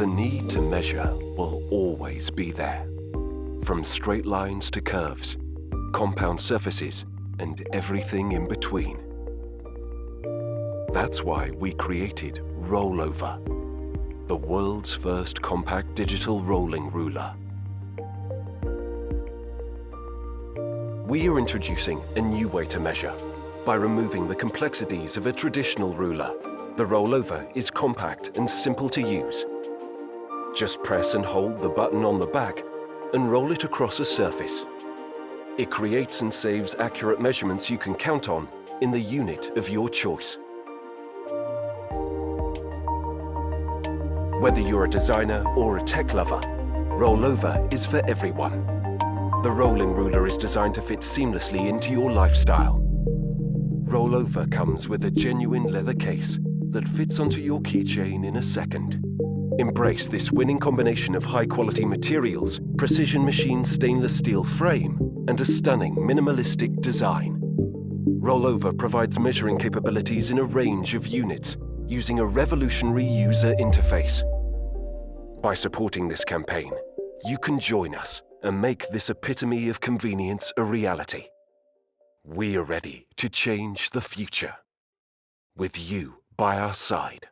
The need to measure will always be there. From straight lines to curves, compound surfaces, and everything in between. That's why we created Rollova, the world's first compact digital rolling ruler. We are introducing a new way to measure by removing the complexities of a traditional ruler. The Rollova is compact and simple to use. Just press and hold the button on the back and roll it across a surface. It creates and saves accurate measurements you can count on in the unit of your choice. Whether you're a designer or a tech lover, Rollova is for everyone. The rolling ruler is designed to fit seamlessly into your lifestyle. Rollova comes with a genuine leather case that fits onto your keychain in a second. Embrace this winning combination of high-quality materials, precision machined stainless steel frame, and a stunning minimalistic design. Rollova provides measuring capabilities in a range of units using a revolutionary user interface. By supporting this campaign, you can join us and make this epitome of convenience a reality. We are ready to change the future, with you by our side.